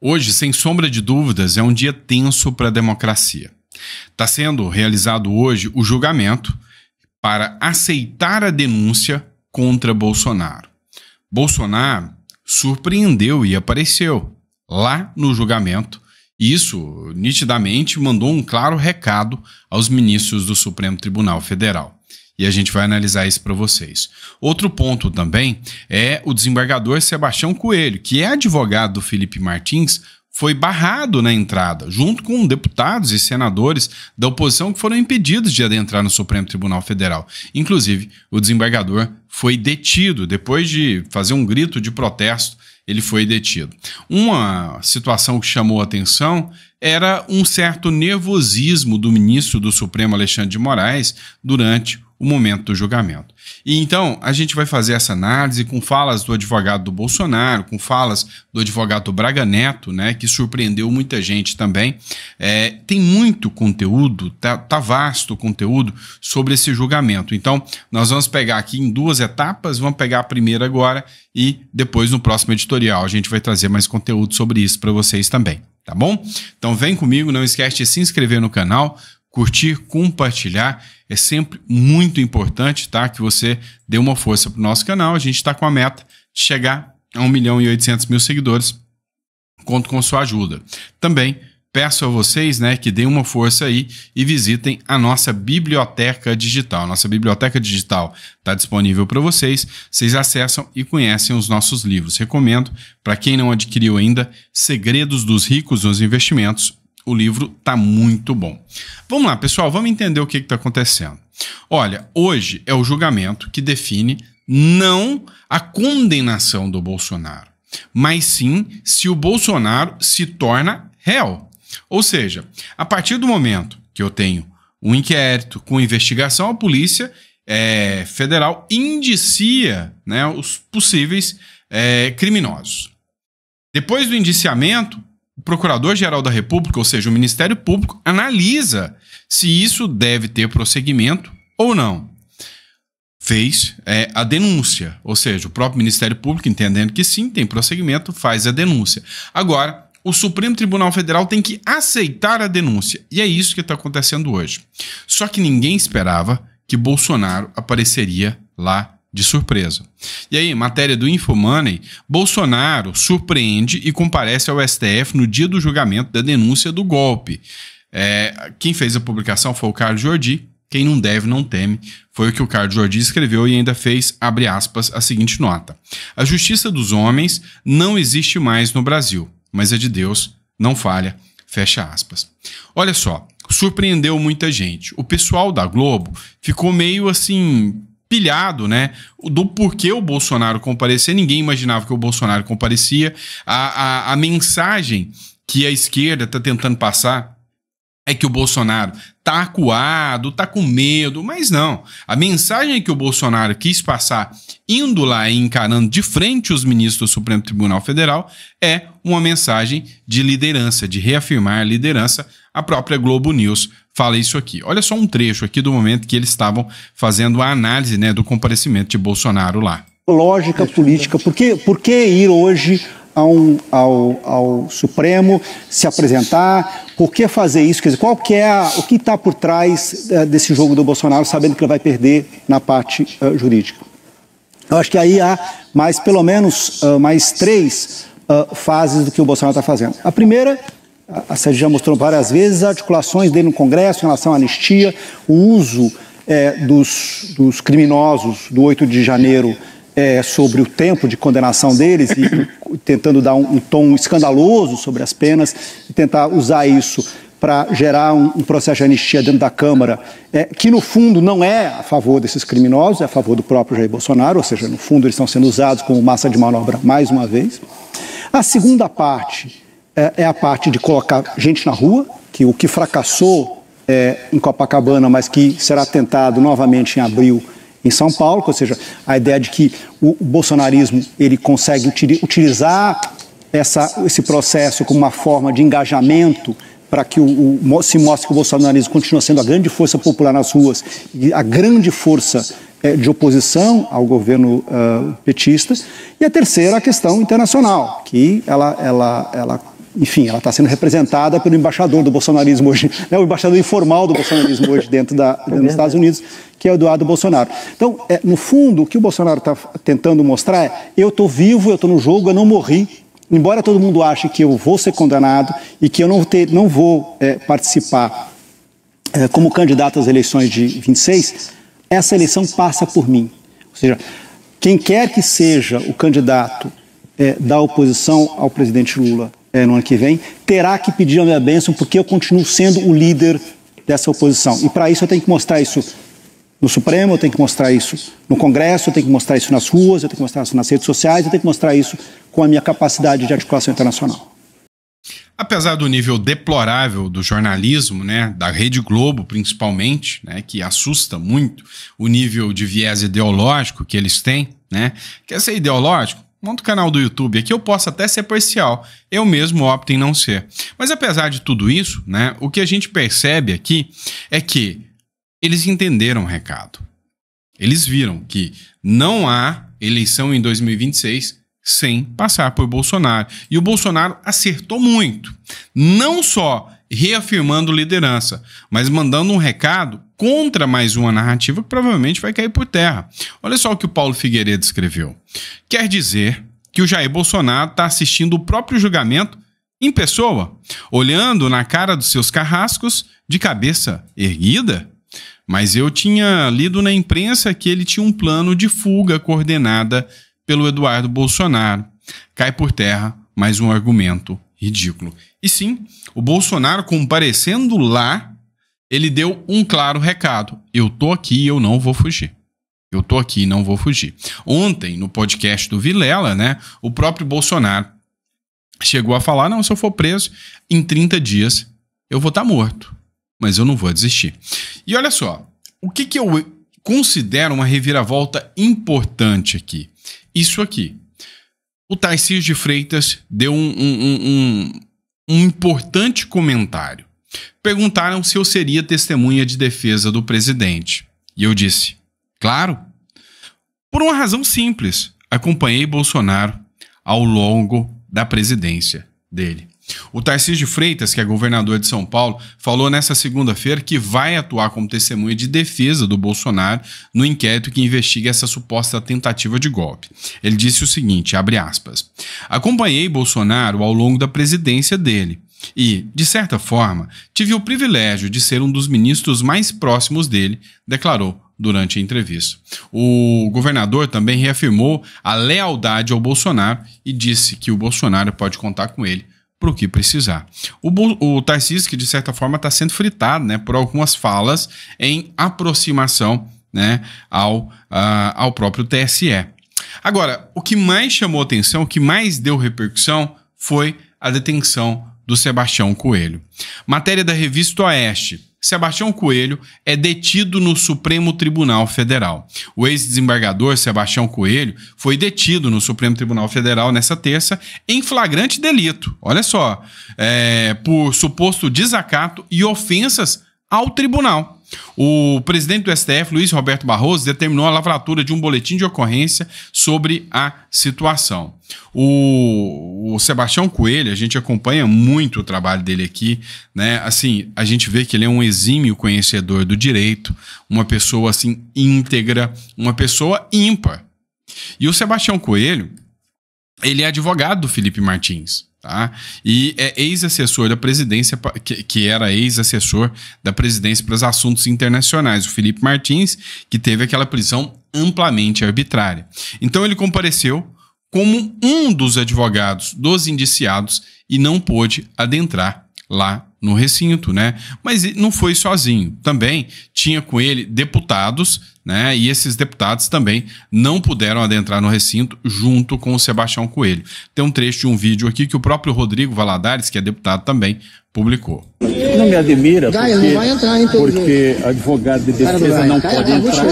Hoje, sem sombra de dúvidas, é um dia tenso para a democracia. Está sendo realizado hoje o julgamento para aceitar a denúncia contra Bolsonaro. Bolsonaro surpreendeu e apareceu lá no julgamento. Isso, nitidamente, mandou um claro recado aos ministros do Supremo Tribunal Federal. E a gente vai analisar isso para vocês. Outro ponto também é o desembargador Sebastião Coelho, que é advogado do Felipe Martins, foi barrado na entrada, junto com deputados e senadores da oposição que foram impedidos de adentrar no Supremo Tribunal Federal. Inclusive, o desembargador foi detido. Depois de fazer um grito de protesto, ele foi detido. Uma situação que chamou a atenção era um certo nervosismo do ministro do Supremo, Alexandre de Moraes, durante o momento do julgamento. E então, a gente vai fazer essa análise com falas do advogado do Bolsonaro, com falas do advogado Braga Neto, né, que surpreendeu muita gente também. Tem muito conteúdo, tá vasto o conteúdo sobre esse julgamento. Então, nós vamos pegar aqui em duas etapas, vamos pegar a primeira agora e depois no próximo editorial a gente vai trazer mais conteúdo sobre isso para vocês também, tá bom? Então vem comigo, não esquece de se inscrever no canal, curtir, compartilhar, é sempre muito importante, tá? Que você dê uma força para o nosso canal. A gente está com a meta de chegar a 1.800.000 seguidores. Conto com sua ajuda. Também peço a vocês, né, que deem uma força aí e visitem a nossa biblioteca digital. Nossa biblioteca digital está disponível para vocês. Vocês acessam e conhecem os nossos livros. Recomendo, para quem não adquiriu ainda, Segredos dos Ricos nos Investimentos. O livro está muito bom. Vamos lá, pessoal, vamos entender o que está acontecendo. Olha, hoje é o julgamento que define não a condenação do Bolsonaro, mas sim se o Bolsonaro se torna réu. Ou seja, a partir do momento que eu tenho um inquérito com investigação, a Polícia Federal indicia, né, os possíveis criminosos. Depois do indiciamento, o Procurador-Geral da República, ou seja, o Ministério Público, analisa se isso deve ter prosseguimento ou não. Fez a denúncia, ou seja, o próprio Ministério Público, entendendo que sim, tem prosseguimento, faz a denúncia. Agora, o Supremo Tribunal Federal tem que aceitar a denúncia, e é isso que está acontecendo hoje. Só que ninguém esperava que Bolsonaro apareceria lá de surpresa. E aí, matéria do Infomoney, Bolsonaro surpreende e comparece ao STF no dia do julgamento da denúncia do golpe. Quem fez a publicação foi o Carlos Jordi. Quem não deve, não teme. Foi o que o Carlos Jordi escreveu e ainda fez, abre aspas, a seguinte nota. A justiça dos homens não existe mais no Brasil, mas a de Deus não falha, fecha aspas. Olha só, surpreendeu muita gente. O pessoal da Globo ficou meio assim pilhado, né, do porquê o Bolsonaro comparecia. Ninguém imaginava que o Bolsonaro comparecia. A mensagem que a esquerda está tentando passar é que o Bolsonaro tá acuado, tá com medo, mas não. A mensagem que o Bolsonaro quis passar indo lá e encarando de frente os ministros do Supremo Tribunal Federal é uma mensagem de liderança, de reafirmar a liderança. A própria Globo News fala isso aqui. Olha só um trecho aqui do momento que eles estavam fazendo a análise, né, do comparecimento de Bolsonaro lá. Lógica política, por que ir hoje ao Supremo se apresentar? Por que fazer isso? Quer dizer, o que está por trás desse jogo do Bolsonaro, sabendo que ele vai perder na parte jurídica? Eu acho que aí há pelo menos mais três fases do que o Bolsonaro está fazendo. A primeira, a Sérgio já mostrou várias vezes, as articulações dele no Congresso em relação à anistia, o uso dos criminosos do 8 de janeiro sobre o tempo de condenação deles e tentando dar um tom escandaloso sobre as penas e tentar usar isso para gerar um processo de anistia dentro da Câmara, que no fundo não é a favor desses criminosos, é a favor do próprio Jair Bolsonaro, ou seja, no fundo eles estão sendo usados como massa de manobra mais uma vez. A segunda parte é a parte de colocar gente na rua, que o que fracassou em Copacabana, mas que será tentado novamente em abril em São Paulo, ou seja, a ideia de que o bolsonarismo ele consegue utilizar esse processo como uma forma de engajamento para que se mostre que o bolsonarismo continua sendo a grande força popular nas ruas e a grande força de oposição ao governo petista. E a terceira, a questão internacional, que ela enfim, ela está sendo representada pelo embaixador do bolsonarismo hoje, né, o embaixador informal do bolsonarismo hoje dentro dos Estados Unidos, que é o Eduardo Bolsonaro. Então, no fundo, o que o Bolsonaro está tentando mostrar é: eu estou vivo, eu estou no jogo, eu não morri, embora todo mundo ache que eu vou ser condenado e que eu não vou participar como candidato às eleições de 26, essa eleição passa por mim. Ou seja, quem quer que seja o candidato da oposição ao presidente Lula no ano que vem, terá que pedir a minha bênção, porque eu continuo sendo o líder dessa oposição. E para isso eu tenho que mostrar isso no Supremo, eu tenho que mostrar isso no Congresso, eu tenho que mostrar isso nas ruas, eu tenho que mostrar isso nas redes sociais, eu tenho que mostrar isso com a minha capacidade de articulação internacional. Apesar do nível deplorável do jornalismo, né, da Rede Globo principalmente, né, que assusta muito o nível de viés ideológico que eles têm, né? Quer ser ideológico? Monta o canal do YouTube. Aqui eu posso até ser parcial, eu mesmo opto em não ser. Mas apesar de tudo isso, né, o que a gente percebe aqui é que eles entenderam o recado. Eles viram que não há eleição em 2026 sem passar por Bolsonaro. E o Bolsonaro acertou muito. Não só reafirmando liderança, mas mandando um recado contra mais uma narrativa que provavelmente vai cair por terra. Olha só o que o Paulo Figueiredo escreveu. Quer dizer que o Jair Bolsonaro está assistindo o próprio julgamento em pessoa, olhando na cara dos seus carrascos de cabeça erguida? Mas eu tinha lido na imprensa que ele tinha um plano de fuga coordenada pelo Eduardo Bolsonaro. Cai por terra mais um argumento ridículo. E sim, o Bolsonaro comparecendo lá, ele deu um claro recado: eu tô aqui e eu não vou fugir. Eu tô aqui e não vou fugir. Ontem, no podcast do Vilela, né, o próprio Bolsonaro chegou a falar: não, se eu for preso, em 30 dias eu vou estar morto, mas eu não vou desistir. E olha só, o que eu considero uma reviravolta importante aqui? Isso aqui. O Tarcísio de Freitas deu um importante comentário. Perguntaram se eu seria testemunha de defesa do presidente. E eu disse: claro. Por uma razão simples. Acompanhei Bolsonaro ao longo da presidência dele. O Tarcísio de Freitas, que é governador de São Paulo, falou nessa segunda-feira que vai atuar como testemunha de defesa do Bolsonaro no inquérito que investiga essa suposta tentativa de golpe. Ele disse o seguinte, abre aspas: acompanhei Bolsonaro ao longo da presidência dele e, de certa forma, tive o privilégio de ser um dos ministros mais próximos dele, declarou durante a entrevista. O governador também reafirmou a lealdade ao Bolsonaro e disse que o Bolsonaro pode contar com ele para o que precisar. O Tarcísio, que de certa forma está sendo fritado, né, por algumas falas em aproximação, né, ao próprio TSE. Agora, o que mais chamou atenção, o que mais deu repercussão foi a detenção do Sebastião Coelho. Matéria da revista Oeste. Sebastião Coelho é detido no Supremo Tribunal Federal. O ex-desembargador Sebastião Coelho foi detido no Supremo Tribunal Federal nessa terça em flagrante delito. Olha só, por suposto desacato e ofensas ao tribunal. O presidente do STF, Luiz Roberto Barroso, determinou a lavratura de um boletim de ocorrência sobre a situação. O Sebastião Coelho, a gente acompanha muito o trabalho dele aqui, né? Assim, a gente vê que ele é um exímio conhecedor do direito, uma pessoa assim íntegra, uma pessoa ímpar. E o Sebastião Coelho, ele é advogado do Felipe Martins. Tá? E é ex-assessor da presidência, que era ex-assessor da presidência para os assuntos internacionais, o Felipe Martins, que teve aquela prisão amplamente arbitrária. Então ele compareceu como um dos advogados dos indiciados e não pôde adentrar lá no recinto, né? Mas não foi sozinho. Também tinha com ele deputados, né? E esses deputados também não puderam adentrar no recinto junto com o Sebastião Coelho. Tem um trecho de um vídeo aqui que o próprio Rodrigo Valadares, que é deputado também, publicou. Não me admira porque advogado de defesa não pode entrar.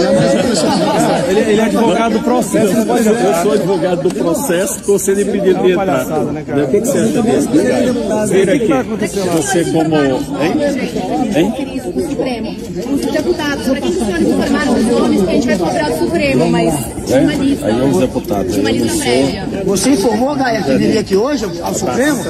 Ele é advogado do processo. Eu sou advogado do processo, estou sendo impedido de entrar. O que você acha disso? Vira aqui. Você como... Hein? Supremo. Os deputados, para que os senhores informaram os nomes que a gente vai cobrar do Supremo, mas Aí os deputados. Você informou, Gaia, que viria aqui hoje ao Supremo?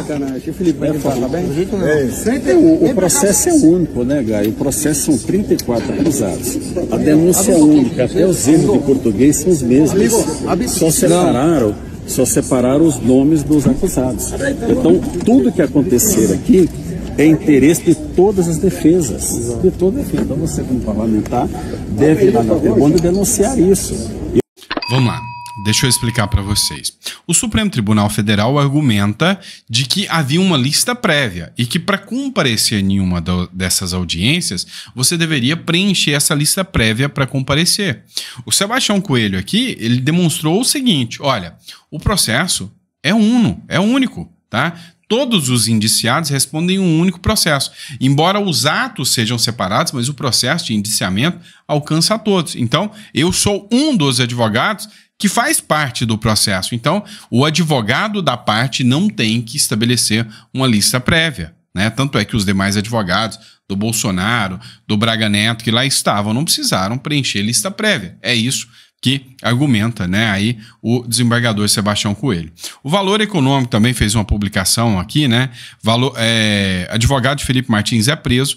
O processo é único, né, Gaia? O processo são 34 acusados. A denúncia é única, até os erros de português são os mesmos. Só separaram os nomes dos acusados. Então, tudo que acontecer aqui é interesse de todas as defesas. De toda defesa. Então, você, como parlamentar, deve ir lá na tribuna e denunciar isso. Vamos lá. Deixa eu explicar para vocês. O Supremo Tribunal Federal argumenta de que havia uma lista prévia e que para comparecer em uma dessas audiências, você deveria preencher essa lista prévia para comparecer. O Sebastião Coelho aqui, ele demonstrou o seguinte, olha, o processo é único, tá? Todos os indiciados respondem um único processo. Embora os atos sejam separados, mas o processo de indiciamento alcança a todos. Então, eu sou um dos advogados que faz parte do processo. Então, o advogado da parte não tem que estabelecer uma lista prévia, né? Tanto é que os demais advogados do Bolsonaro, do Braga Neto, que lá estavam, não precisaram preencher lista prévia. É isso que argumenta, né, aí o desembargador Sebastião Coelho. O Valor Econômico também fez uma publicação aqui, né? Advogado de Felipe Martins é preso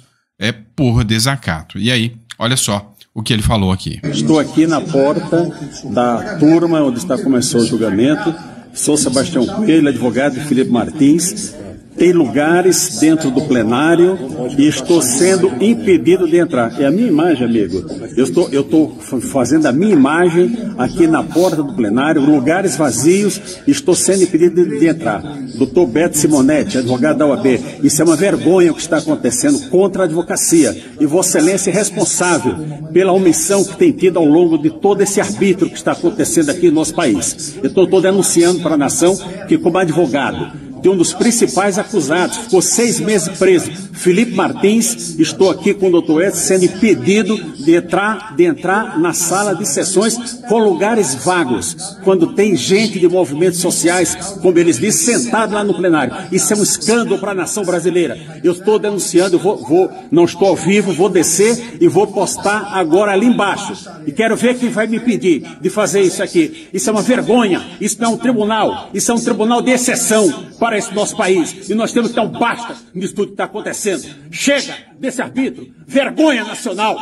por desacato. E aí, olha só o que ele falou aqui. Estou aqui na porta da turma onde começou o julgamento. Sou Sebastião Coelho, advogado de Felipe Martins. Tem lugares dentro do plenário e estou sendo impedido de entrar. É a minha imagem, amigo. Eu estou fazendo a minha imagem aqui na porta do plenário, lugares vazios, e estou sendo impedido de entrar. Doutor Beto Simonetti, advogado da OAB. Isso é uma vergonha o que está acontecendo contra a advocacia. E Vossa Excelência é responsável pela omissão que tem tido ao longo de todo esse arbítrio que está acontecendo aqui no nosso país. Eu estou denunciando para a nação que, como advogado de um dos principais acusados, ficou 6 meses preso, Felipe Martins, estou aqui com o doutor Edson sendo impedido de entrar na sala de sessões com lugares vagos, quando tem gente de movimentos sociais, como eles dizem, sentado lá no plenário. Isso é um escândalo para a nação brasileira. Eu estou denunciando, não estou ao vivo, vou descer e vou postar agora ali embaixo. E quero ver quem vai me impedir de fazer isso aqui. Isso é uma vergonha, isso não é um tribunal, isso é um tribunal de exceção para esse nosso país. E nós temos que dar um basta nisso tudo que está acontecendo. Chega desse arbítrio. Vergonha nacional.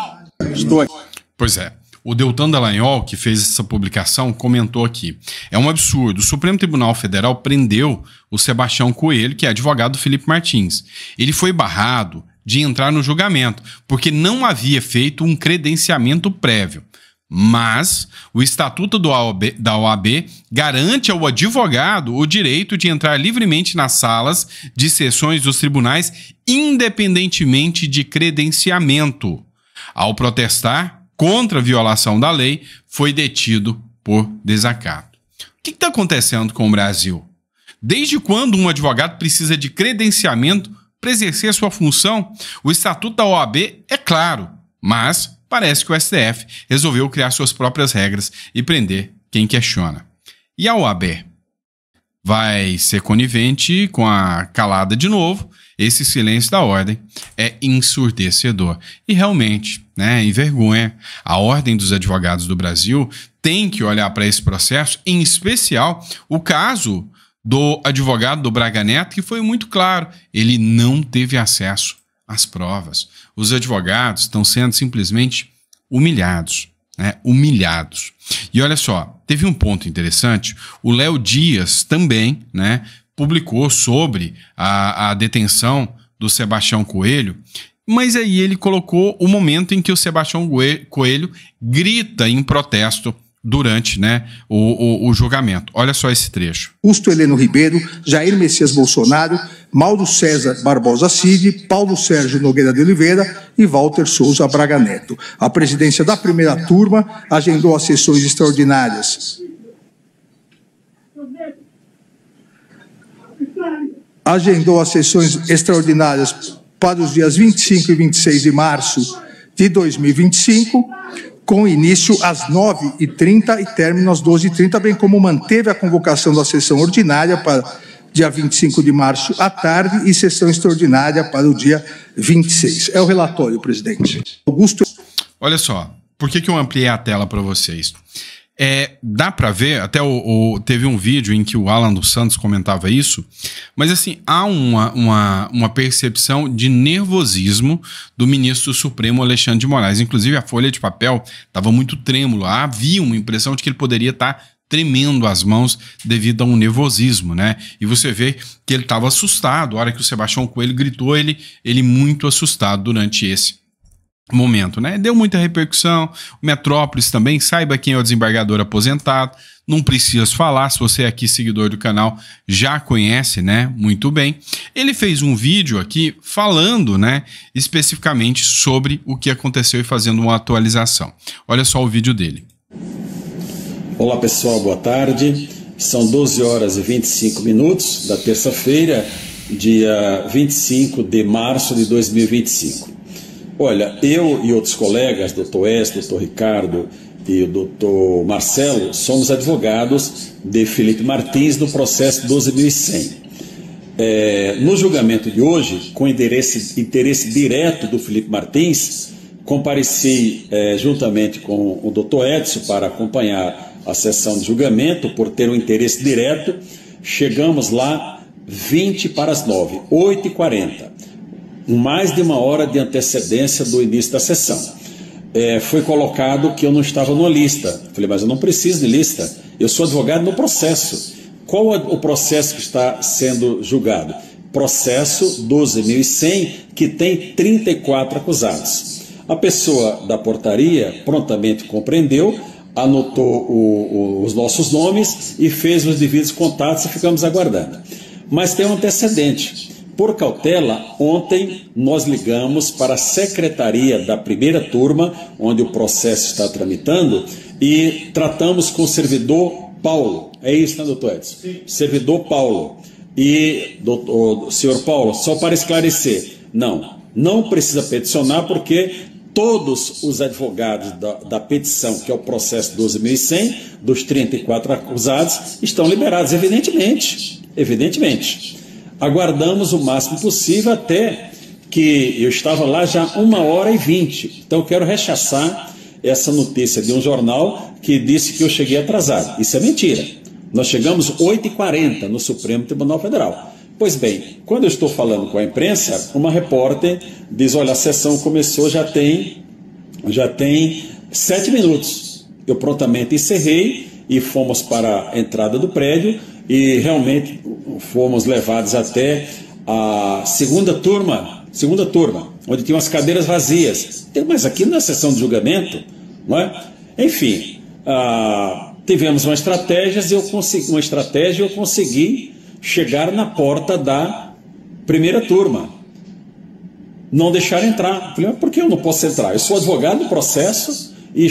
Estou aqui. Pois é. O Deltan Dallagnol, que fez essa publicação, comentou aqui. É um absurdo. O Supremo Tribunal Federal prendeu o Sebastião Coelho, que é advogado do Felipe Martins. Ele foi barrado de entrar no julgamento, porque não havia feito um credenciamento prévio. Mas o Estatuto da OAB garante ao advogado o direito de entrar livremente nas salas de sessões dos tribunais, independentemente de credenciamento. Ao protestar contra a violação da lei, foi detido por desacato. O que está acontecendo com o Brasil? Desde quando um advogado precisa de credenciamento para exercer sua função? O Estatuto da OAB é claro, mas parece que o STF resolveu criar suas próprias regras e prender quem questiona. E a OAB? Vai ser conivente com a calada de novo? Esse silêncio da ordem é ensurdecedor. E realmente, né, envergonha. A Ordem dos Advogados do Brasil tem que olhar para esse processo, em especial o caso do advogado do Braga Neto, que foi muito claro. Ele não teve acesso às provas. Os advogados estão sendo simplesmente humilhados, né? Humilhados. E olha só, teve um ponto interessante. O Léo Dias também, né, publicou sobre a detenção do Sebastião Coelho, mas aí ele colocou o momento em que o Sebastião Coelho grita em protesto durante, né, o julgamento. Olha só esse trecho. Augusto Heleno Ribeiro, Jair Messias Bolsonaro, Mauro César Barbosa Cid, Paulo Sérgio Nogueira de Oliveira e Walter Souza Braga Neto. A presidência da primeira turma agendou as sessões extraordinárias. Agendou as sessões extraordinárias para os dias 25 e 26 de março de 2025, com início às 9h30 e término às 12h30, bem como manteve a convocação da sessão ordinária para dia 25 de março à tarde e sessão extraordinária para o dia 26. É o relatório, presidente. Augusto. Olha só, por que eu ampliei a tela para vocês? Dá pra ver, até teve um vídeo em que o Alan dos Santos comentava isso, mas assim, há uma percepção de nervosismo do ministro Supremo Alexandre de Moraes. Inclusive a folha de papel estava muito trêmula, havia uma impressão de que ele poderia estar tremendo as mãos devido a um nervosismo, né? E você vê que ele estava assustado, a hora que o Sebastião Coelho gritou, ele muito assustado durante esse momento, né? Deu muita repercussão. O Metrópolis também, saiba quem é o desembargador aposentado, não preciso falar, se você é aqui seguidor do canal já conhece, né? Muito bem. Ele fez um vídeo aqui falando, né, especificamente sobre o que aconteceu e fazendo uma atualização. Olha só o vídeo dele. Olá pessoal, boa tarde. São 12 horas e 25 minutos da terça-feira, dia 25 de março de 2025. Olha, eu e outros colegas, Dr. Edson, Dr. Ricardo e o Dr. Marcelo, somos advogados de Felipe Martins no processo 12.100. No julgamento de hoje, com interesse direto do Felipe Martins, compareci juntamente com o Dr. Edson para acompanhar a sessão de julgamento, por ter um interesse direto. Chegamos lá 20 para as 9, 8h40. Mais de uma hora de antecedência do início da sessão. Foi colocado que eu não estava numa lista. Falei, mas eu não preciso de lista, eu sou advogado no processo. Qual é o processo que está sendo julgado? Processo 12.100, que tem 34 acusados. A pessoa da portaria prontamente compreendeu, anotou os nossos nomes e fez os devidos contatos e ficamos aguardando. Mas tem um antecedente. Por cautela, ontem nós ligamos para a secretaria da primeira turma, onde o processo está tramitando, e tratamos com o servidor Paulo. É isso, né, doutor Edson? Sim. Servidor Paulo. E, senhor Paulo, só para esclarecer, não precisa peticionar, porque todos os advogados da petição, que é o processo 12.100, dos 34 acusados, estão liberados, evidentemente. Aguardamos o máximo possível, até que eu estava lá já 1h20. Então eu quero rechaçar essa notícia de um jornal que disse que eu cheguei atrasado. Isso é mentira. Nós chegamos 8h40 no Supremo Tribunal Federal. Pois bem, quando eu estou falando com a imprensa, uma repórter diz, olha, a sessão começou, já tem 7 minutos. Eu prontamente encerrei e fomos para a entrada do prédio e realmente fomos levados até a segunda turma, onde tinham as cadeiras vazias. Mas aqui não é sessão de julgamento, não é? Enfim, tivemos uma estratégia e eu consegui chegar na porta da primeira turma. Não deixar entrar. Falei, mas por que eu não posso entrar? Eu sou advogado do processo e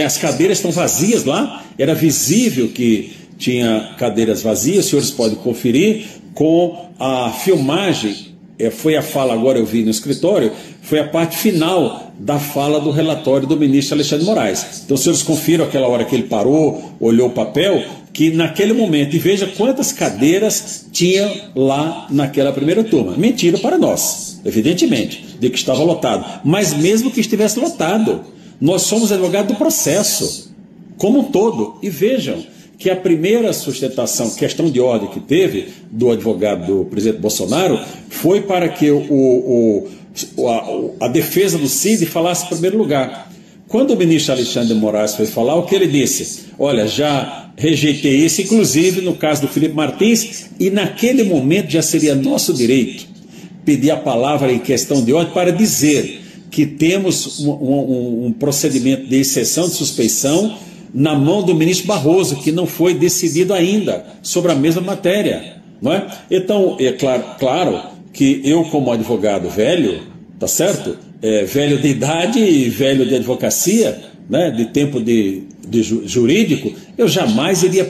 as cadeiras estão vazias lá. Era visível que tinha cadeiras vazias, os senhores podem conferir com a filmagem. Foi a fala, agora eu vi no escritório, foi a parte final da fala do relatório do ministro Alexandre de Moraes. Então os senhores confiram aquela hora que ele parou, olhou o papel, que naquele momento, e veja quantas cadeiras tinha lá naquela primeira turma. Mentira para nós, evidentemente, de que estava lotado. Mas mesmo que estivesse lotado, nós somos advogados do processo, como um todo. E vejam que a primeira sustentação, questão de ordem que teve do advogado do presidente Bolsonaro, foi para que a defesa do Cid falasse em primeiro lugar. Quando o ministro Alexandre de Moraes foi falar, o que ele disse? Olha, já rejeitei isso, inclusive no caso do Felipe Martins, e naquele momento já seria nosso direito pedir a palavra em questão de ordem para dizer que temos um procedimento de exceção de suspeição na mão do ministro Barroso, que não foi decidido ainda sobre a mesma matéria, não é? Então, é claro que eu, como advogado velho, tá certo? Velho de idade e velho de advocacia, né? De tempo de jurídico, eu jamais iria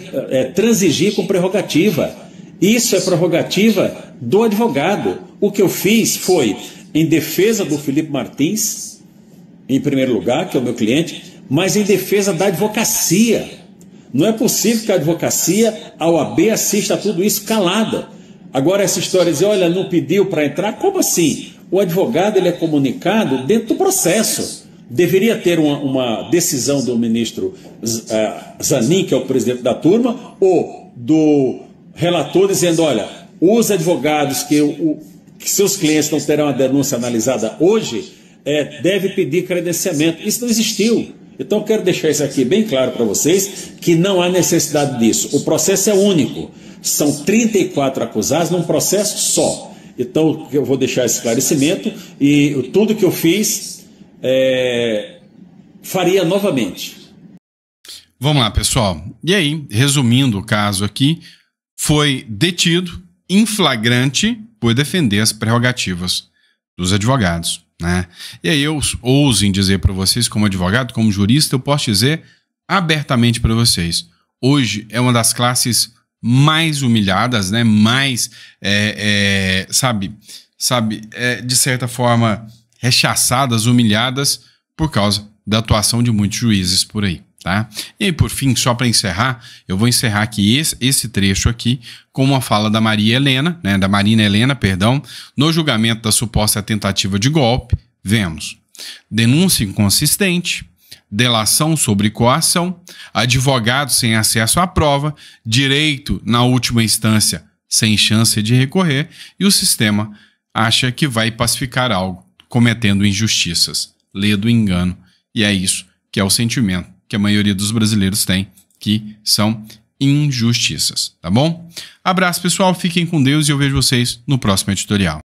transigir com prerrogativa. Isso é prerrogativa do advogado. O que eu fiz foi, em defesa do Felipe Martins, em primeiro lugar, que é o meu cliente, mas em defesa da advocacia. Não é possível que a advocacia, a OAB, assista a tudo isso calada. Agora essa história de dizer, olha, não pediu para entrar, como assim? O advogado ele é comunicado dentro do processo deveria ter uma decisão do ministro Zanin, que é o presidente da turma, ou do relator dizendo, olha, os advogados que seus clientes não terão a denúncia analisada hoje, deve pedir credenciamento. Isso não existiu. Então eu quero deixar isso aqui bem claro para vocês, que não há necessidade disso. O processo é único. São 34 acusados num processo só. Então eu vou deixar esse esclarecimento e tudo que eu fiz faria novamente. Vamos lá, pessoal. E aí, resumindo o caso aqui, foi detido em flagrante por defender as prerrogativas dos advogados, né? E aí eu ouso em dizer para vocês, como advogado, como jurista, eu posso dizer abertamente para vocês, hoje é uma das classes mais humilhadas, né? Mais, de certa forma, rechaçadas, humilhadas por causa da atuação de muitos juízes por aí, tá? E aí, por fim, só para encerrar, eu vou encerrar aqui esse trecho aqui com uma fala da Marina Helena, no julgamento da suposta tentativa de golpe, vemos denúncia inconsistente, delação sobre coação, advogado sem acesso à prova, direito na última instância sem chance de recorrer e o sistema acha que vai pacificar algo, cometendo injustiças, lê do engano. E é isso que é o sentimento que a maioria dos brasileiros tem, que são injustiças, tá bom? Abraço, pessoal, fiquem com Deus e eu vejo vocês no próximo editorial.